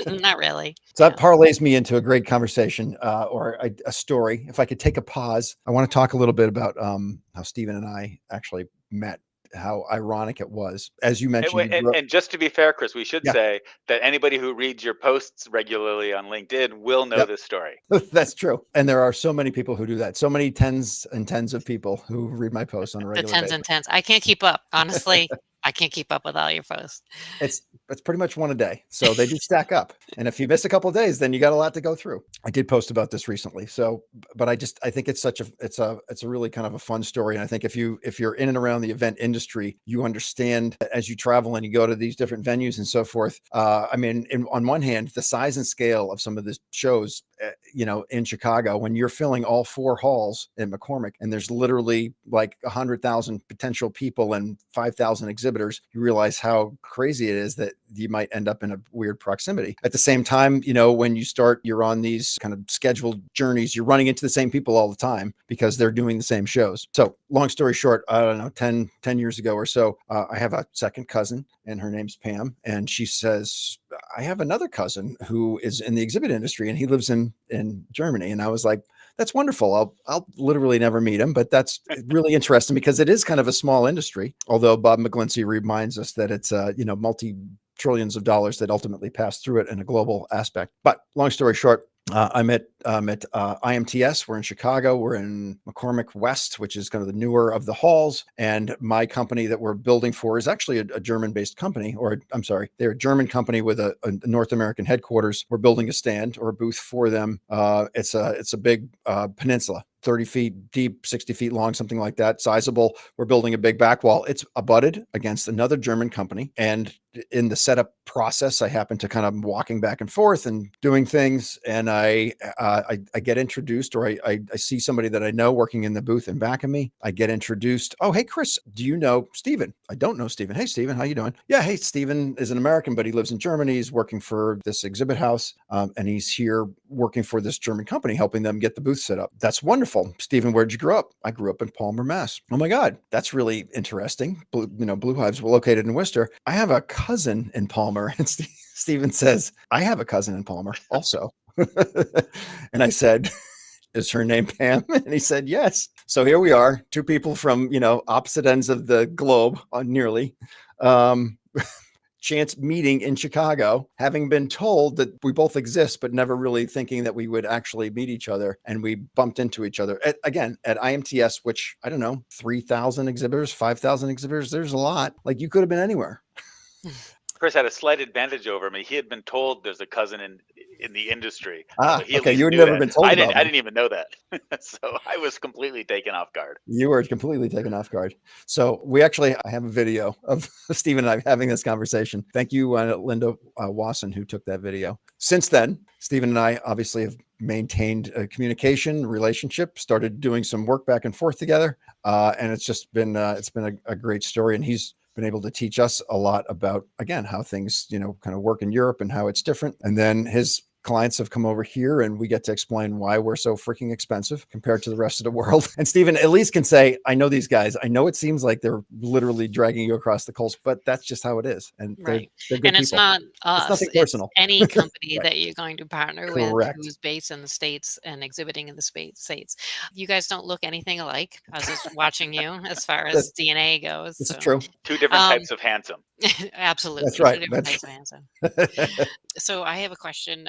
not really. So Yeah. that parlays me into a great conversation or a story. If I could take a pause, I want to talk a little bit about how Stephen and I actually met, how ironic it was. As you mentioned, you grew up. And just to be fair, Chris, we should Yeah, say that anybody who reads your posts regularly on LinkedIn will know yep, this story. that's true. And there are so many people who do that. So many tens and tens of people who read my posts on a The regular tens basis. and tens. I can't keep up. Honestly, I can't keep up with all your posts. It's pretty much one a day. So they do stack up. And if you miss a couple of days, then you got a lot to go through. I did post about this recently. So, but I think it's it's a really kind of a fun story. And I think if you're in and around the event industry, you understand as you travel and you go to these different venues and so forth. I mean, on one hand, the size and scale of some of the shows, in Chicago, when you're filling all 4 halls in McCormick and there's literally like 100,000 potential people and 5,000 exhibitors, you realize how crazy it is that you might end up in a weird proximity. At the same time, when you're on these kind of scheduled journeys, you're running into the same people all the time because they're doing the same shows. So long story short, I don't know, 10 years ago or so, I have a second cousin and her name's Pam. And she says, I have another cousin who is in the exhibit industry and he lives in Germany. And I was like, that's wonderful. I'll literally never meet him, but that's really interesting because it is kind of a small industry. Although Bob McGlinchey reminds us that it's multi-trillions of dollars that ultimately pass through it in a global aspect. But long story short, I'm at IMTS. We're in Chicago. We're in McCormick West, which is kind of the newer of the halls. And my company that we're building for is actually a German-based company, or I'm sorry, they're a German company with a North American headquarters. We're building a stand or a booth for them. It's a big peninsula. 30 feet deep, 60 feet long, something like that, sizable. We're building a big back wall. It's abutted against another German company. And in the setup process, I happen to kind of walking back and forth and doing things, and I get introduced, or I see somebody that I know working in the booth in back of me. I get introduced. Oh, hey, Chris, do you know Stephen? I don't know Stephen. Hey, Stephen, how you doing? Yeah, hey, Stephen is an American, but he lives in Germany. He's working for this exhibit house, and he's here working for this German company, helping them get the booth set up. That's wonderful. Stephen, where'd you grow up? I grew up in Palmer, Mass. Oh my God, that's really interesting. Blue Hives were located in Worcester. I have a cousin in Palmer. And Stephen says, I have a cousin in Palmer also. And I said, is her name Pam? And he said, yes. So here we are, two people from, opposite ends of the globe, nearly. Chance meeting in Chicago, having been told that we both exist, but never really thinking that we would actually meet each other. And we bumped into each other at IMTS, which, I don't know, 3,000 exhibitors, 5,000 exhibitors. There's a lot. Like, you could have been anywhere. Chris had a slight advantage over me. He had been told there's a cousin in the industry. So okay. You had knew never that. been told I about didn't even know that. So I was completely taken off guard. You were completely taken off guard. So I have a video of Stephen and I having this conversation. Thank you, Linda Wasson, who took that video. Since then, Stephen and I obviously have maintained a communication relationship, started doing some work back and forth together. And it's just been, a great story. And he's been able to teach us a lot about, again, how things, kind of work in Europe and how it's different. And then his clients have come over here and we get to explain why we're so freaking expensive compared to the rest of the world. And Stephen at least can say, I know these guys. I know it seems like they're literally dragging you across the coals, but that's just how it is. And they're good and it's people. not us. It's nothing personal. It's any company Right. that you're going to partner with who's based in the States and exhibiting in the States. You guys don't look anything alike. I was just watching you as far as DNA goes. This is true. Two different types of handsome. Absolutely. That's right. Two different types of handsome. So I have a question.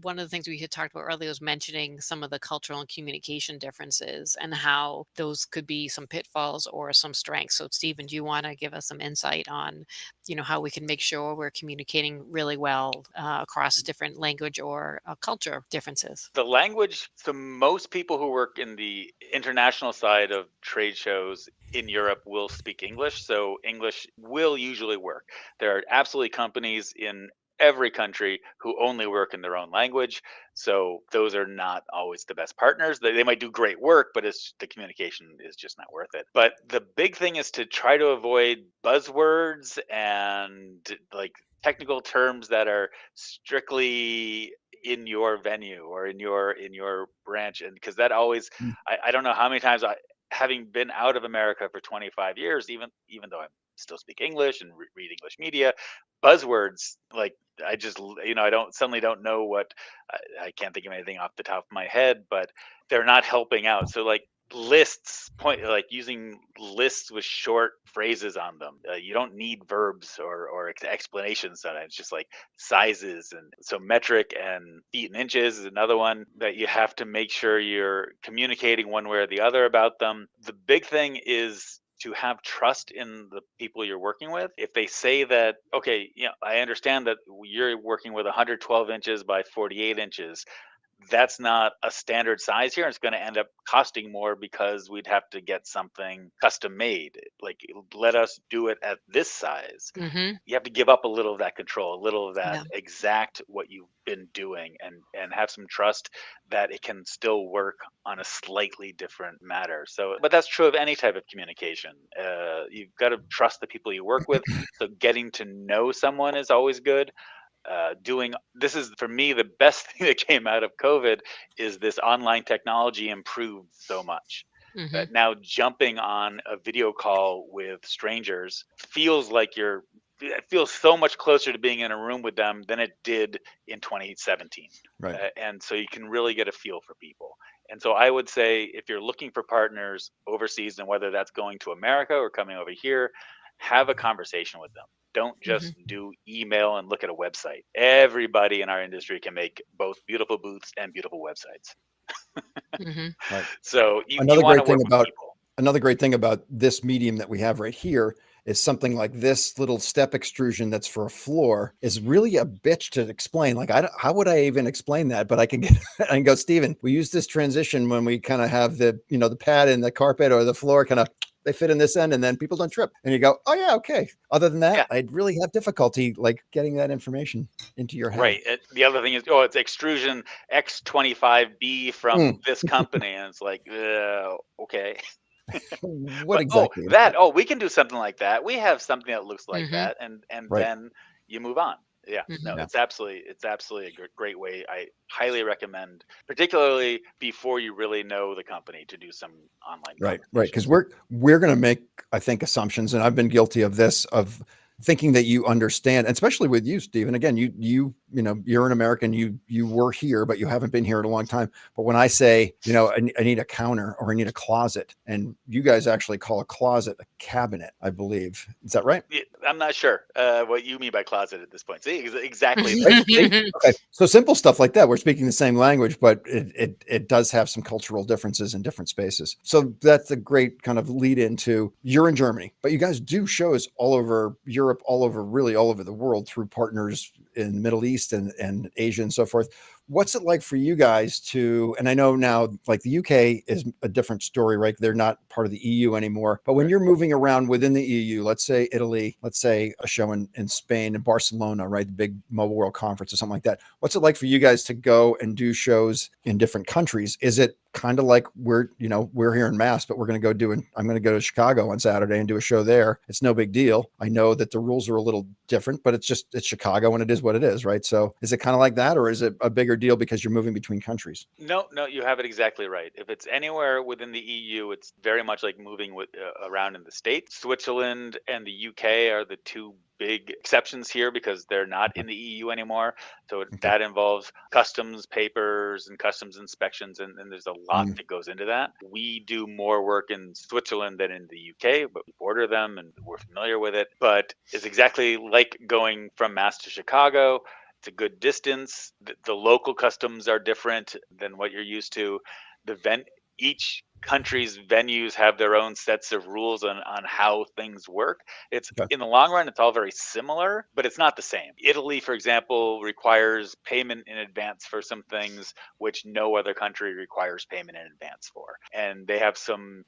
One of the things we had talked about earlier was mentioning some of the cultural and communication differences and how those could be some pitfalls or some strengths. So Stephen, do you want to give us some insight on, how we can make sure we're communicating really well across different language or culture differences? The language, so most people who work in the international side of trade shows in Europe will speak English. So English will usually work. There are absolutely companies in every country who only work in their own language. So those are not always the best partners. They might do great work, but the communication is just not worth it. But the big thing is to try to avoid buzzwords and like technical terms that are strictly in your venue or in your branch. And because that always, I don't know how many times having been out of America for 25 years, even though I'm still speak English and read English media, buzzwords like I just I don't know what I can't think of anything off the top of my head, but they're not helping out. So like lists, using lists with short phrases on them. You don't need verbs or explanations on it. It's just like sizes, and so metric and feet and inches is another one that you have to make sure you're communicating one way or the other about them. The big thing is to have trust in the people you're working with. If they say that, okay, I understand that you're working with 112 inches by 48 inches, that's not a standard size here. It's going to end up costing more because we'd have to get something custom made. Like, let us do it at this size. Mm-hmm. You have to give up a little of that control, a little of that exact what you've been doing, and have some trust that it can still work on a slightly different matter. So, but that's true of any type of communication. You've got to trust the people you work with. So getting to know someone is always good. This is, for me, the best thing that came out of COVID is this online technology improved so much. Mm-hmm. Now jumping on a video call with strangers feels so much closer to being in a room with them than it did in 2017. Right. And so you can really get a feel for people. And so I would say if you're looking for partners overseas, and whether that's going to America or coming over here, have a conversation with them. Don't just do email and look at a website. Everybody in our industry can make both beautiful booths and beautiful websites. Right. So another great thing about this medium that we have right here is something like this little step extrusion that's for a floor is really a bitch to explain. Like, how would I even explain that? But I can go, Stephen, we use this transition when we kind of have the, the pad and the carpet or the floor kind of they fit in this end, and then people don't trip. And you go, oh yeah, okay. Other than that, Yeah. I'd really have difficulty like getting that information into your head. Right. The other thing is, oh, it's extrusion X25B from this company, and it's like, okay. What But exactly is that? we can do something like that. We have something that looks like that, and Right. then you move on. Yeah, no, Yeah. it's absolutely a great way. I highly recommend, particularly before you really know the company, to do some online. Right. conversations. Because we're going to make, I think, assumptions, and I've been guilty of this, of thinking that you understand, and especially with you, Stephen. Again, you know, you're an American, you were here, but you haven't been here in a long time. But when I say, you know, I need a counter or I need a closet, and you guys actually call a closet a cabinet, I believe. Is that right? Yeah, I'm not sure what you mean by closet at this point. See, exactly. Right? Okay. So simple stuff like that. We're speaking the same language, but it does have some cultural differences in different spaces. So that's a great kind of lead into, you're in Germany, but you guys do shows all over Europe, really all over the world through partners in the Middle East and Asia and so forth. What's it like for you guys to, and I know now like the UK is a different story, right? They're not part of the EU anymore, but when you're moving around within the EU, let's say Italy, let's say a show in Spain and Barcelona, right? The big Mobile World Conference or something like that. What's it like for you guys to go and do shows in different countries? Is it kind of like we're here in Mass, but I'm going to go to Chicago on Saturday and do a show there. It's no big deal. I know that the rules are a little different, but it's Chicago and it is what it is, right? So is it kind of like that, or is it a bigger deal because you're moving between countries? No, you have it exactly right. If it's anywhere within the EU, it's very much like moving around in the States. Switzerland and the UK are the two big exceptions here because they're not in the EU anymore. So that involves customs papers and customs inspections, and there's a lot that goes into that. We do more work in Switzerland than in the UK, but we border them and we're familiar with it. But it's exactly like going from Mass to Chicago. It's a good distance. The local customs are different than what you're used to. Each country's venues have their own sets of rules on how things work. It's in the long run, it's all very similar, but it's not the same. Italy, for example, requires payment in advance for some things which no other country requires payment in advance for. And they have some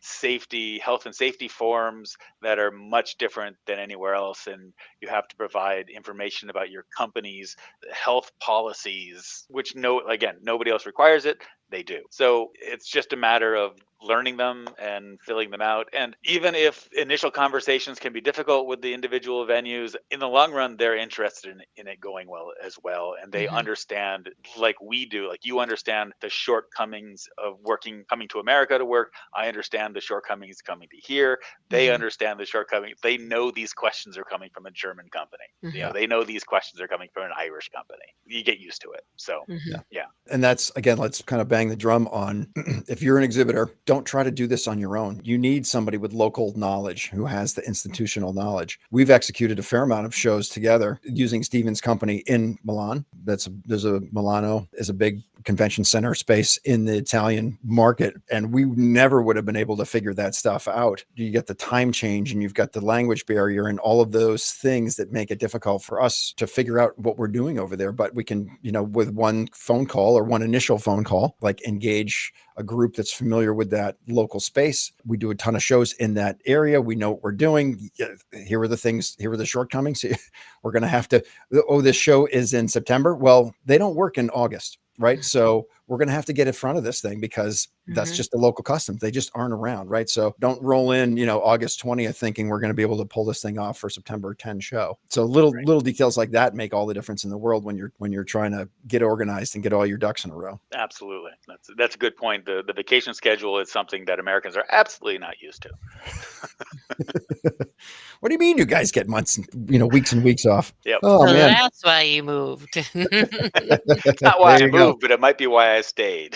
health and safety forms that are much different than anywhere else. And you have to provide information about your company's health policies, which nobody else requires it. They do. So it's just a matter of learning them and filling them out. And even if initial conversations can be difficult with the individual venues, in the long run, they're interested in it going well as well. And they understand, like we do, like you understand the shortcomings of coming to America to work. I understand the shortcomings coming to here. They understand the shortcomings. They know these questions are coming from a German company. You know, they know these questions are coming from an Irish company. You get used to it. So, yeah. And that's, again, let's kind of bang the drum on, if you're an exhibitor, don't try to do this on your own. You need somebody with local knowledge who has the institutional knowledge. We've executed a fair amount of shows together using Stephen's company in Milan. Milano is a big convention center space in the Italian market. And we never would have been able to figure that stuff out. You get the time change and you've got the language barrier and all of those things that make it difficult for us to figure out what we're doing over there. But we can, with one phone call or one initial phone call, like engage a group that's familiar with that local space. We do a ton of shows in that area. We know what we're doing. Here are the things, here are the shortcomings. We're going to have to, this show is in September. Well, they don't work in August. Right. So we're going to have to get in front of this thing because that's just the local customs. They just aren't around. Right. So don't roll in, August 20th thinking we're going to be able to pull this thing off for September 10 show. So little details like that make all the difference in the world when you're trying to get organized and get all your ducks in a row. Absolutely. That's a good point. The vacation schedule is something that Americans are absolutely not used to. What do you mean you guys get months and weeks and weeks off? Yep. Oh, So man. that's why you moved. It's not why I moved, but it might be why I stayed.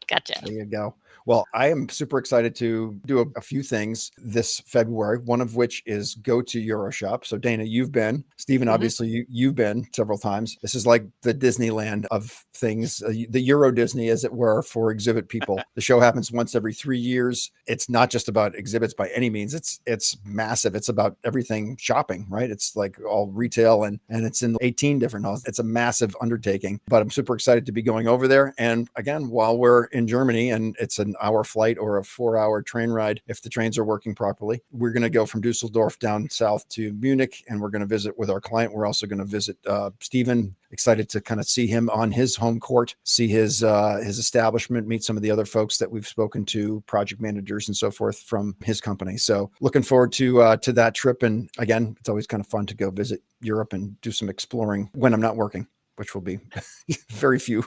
Gotcha. There you go. Well, I am super excited to do a few things this February, one of which is go to Euroshop. So Dana, you've been, Stephen, obviously you've been several times. This is like the Disneyland of things, the Euro Disney, as it were, for exhibit people. The show happens once every 3 years. It's not just about exhibits by any means. It's massive. It's about everything shopping, right? It's like all retail and it's in 18 different halls. It's a massive undertaking, but I'm super excited to be going over there. And again, while we're in Germany and it's an hour flight or a 4-hour train ride if the trains are working properly. We're going to go from Dusseldorf down south to Munich, and we're going to visit with our client. We're also going to visit Stephen. Excited to kind of see him on his home court, see his establishment, meet some of the other folks that we've spoken to, project managers and so forth from his company. So looking forward to that trip. And again, it's always kind of fun to go visit Europe and do some exploring when I'm not working, which will be very few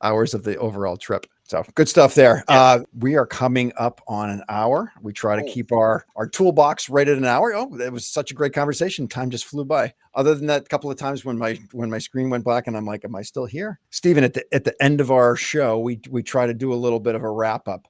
hours of the overall trip. So good stuff there. Yeah. We are coming up on an hour. We try to keep our toolbox right at an hour. Oh, that was such a great conversation. Time just flew by. Other than that, couple of times when my screen went black and I'm like, am I still here? Stephen, at the end of our show, we try to do a little bit of a wrap up.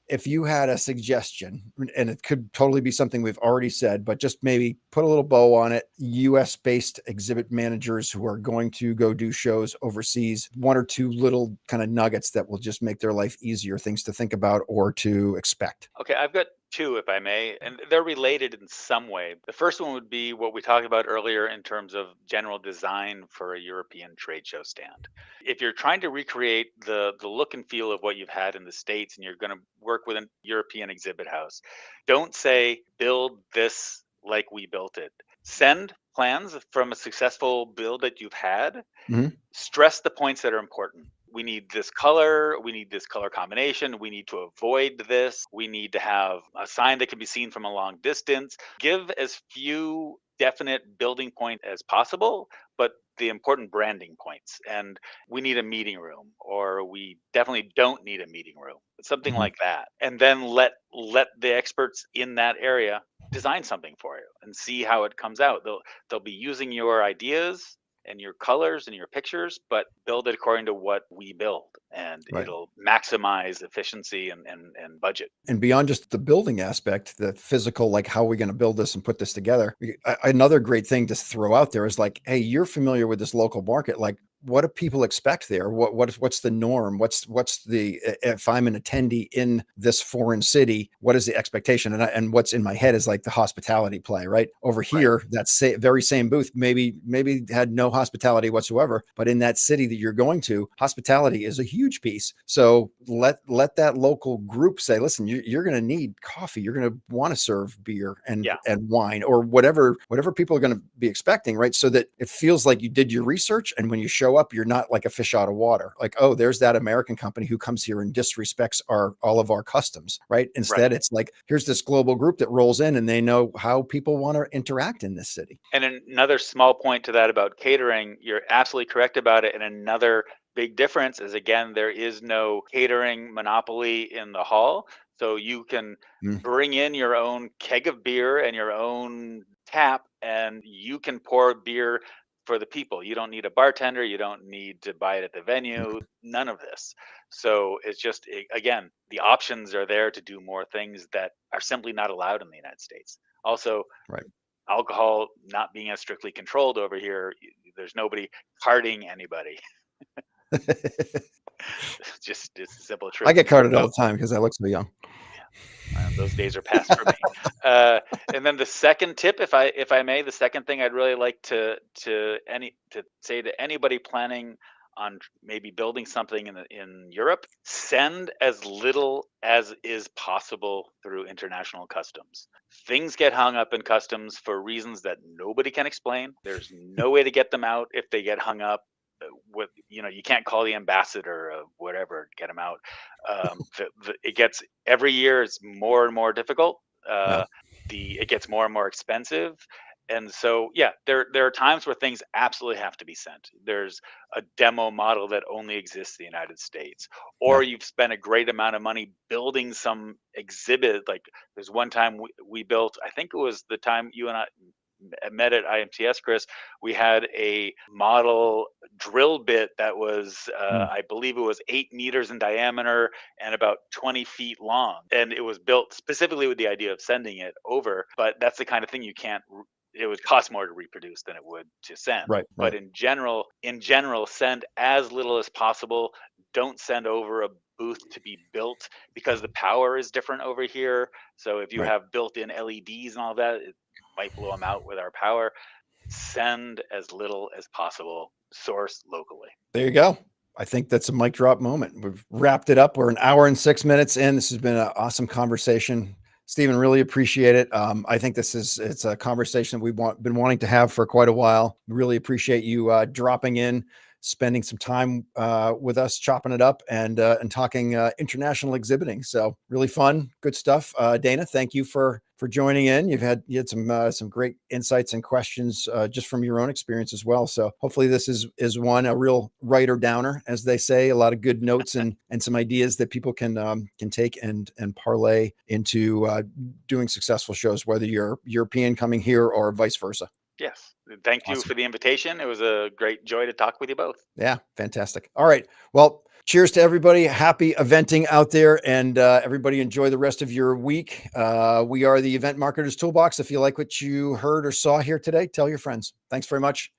If you had a suggestion, and it could totally be something we've already said, but just maybe put a little bow on it, US-based exhibit managers who are going to go do shows overseas, one or two little kind of nuggets that will just make their life easier, things to think about or to expect. Okay, I've got two, if I may, and they're related in some way. The first one would be what we talked about earlier in terms of general design for a European trade show stand. If you're trying to recreate the look and feel of what you've had in the States and you're going to work with a European exhibit house, don't say, build this like we built it. Send plans from a successful build that you've had. Mhm. Stress the points that are important. We need this color, we need this color combination, we need to avoid this, we need to have a sign that can be seen from a long distance. Give as few definite building points as possible, but the important branding points. And we need a meeting room, or we definitely don't need a meeting room, something Mhm. like that. And then let the experts in that area design something for you and see how it comes out. They'll be using your ideas and your colors and your pictures, but build it according to what we build, and Right. it'll maximize efficiency and budget. And beyond just the building aspect, the physical, like how are we going to build this and put this together? Another great thing to throw out there is like, hey, you're familiar with this local market. Like, what do people expect there? What's the norm? What's the, if I'm an attendee in this foreign city, what is the expectation? And what's in my head is like the hospitality play, right? Over here, that very same booth maybe had no hospitality whatsoever, but in that city that you're going to, hospitality is a huge piece. So let that local group say, listen, you're going to need coffee. You're going to want to serve beer and wine or whatever people are going to be expecting, right? So that it feels like you did your research, and when you show up, you're not like a fish out of water. Like, oh, there's that American company who comes here and disrespects all of our customs, right? Instead, it's like, here's this global group that rolls in and they know how people want to interact in this city. And another small point to that about catering, you're absolutely correct about it. And another big difference is, again, there is no catering monopoly in the hall. So you can bring in your own keg of beer and your own tap, and you can pour beer for the people. You don't need a bartender. You don't need to buy it at the venue. None of this. So it's just, again, the options are there to do more things that are simply not allowed in the United States. Also, alcohol not being as strictly controlled over here, there's nobody carding anybody. It's a simple truth. I get carded all the time because I look so young. Those days are past for me. And then the second tip, if I may, the second thing I'd really like to say to anybody planning on maybe building something in Europe, send as little as is possible through international customs. Things get hung up in customs for reasons that nobody can explain. There's no way to get them out if they get hung up. With you can't call the ambassador or whatever, get them out. It gets, every year it's more and more difficult. It gets more and more expensive. And so, there are times where things absolutely have to be sent. There's a demo model that only exists in the United States, or you've spent a great amount of money building some exhibit. Like there's one time we built, I think it was the time you and I met at IMTS, Chris, we had a model drill bit that was, I believe it was 8 meters in diameter and about 20 feet long. And it was built specifically with the idea of sending it over. But that's the kind of thing it would cost more to reproduce than it would to send. But in general, send as little as possible. Don't send over a booth to be built because the power is different over here. So if you have built-in LEDs and all that, it might blow them out with our power. Send as little as possible. Source locally. There you go. I think that's a mic drop moment. We've wrapped it up. We're an hour and 6 minutes in. This has been an awesome conversation. Stephen, really appreciate it. I think it's a conversation we've been wanting to have for quite a while. Really appreciate you dropping in, spending some time with us, chopping it up and talking international exhibiting. So really fun, good stuff. Dana, thank you for joining in. You had some great insights and questions just from your own experience as well. So hopefully this is a real writer downer, as they say, a lot of good notes and some ideas that people can take and parlay into doing successful shows, whether you're European coming here or vice versa. Yes. Thank you for the invitation. It was a great joy to talk with you both. Yeah, fantastic. All right. Well, cheers to everybody. Happy eventing out there, and everybody enjoy the rest of your week. We are the Event Marketers Toolbox. If you like what you heard or saw here today, tell your friends. Thanks very much.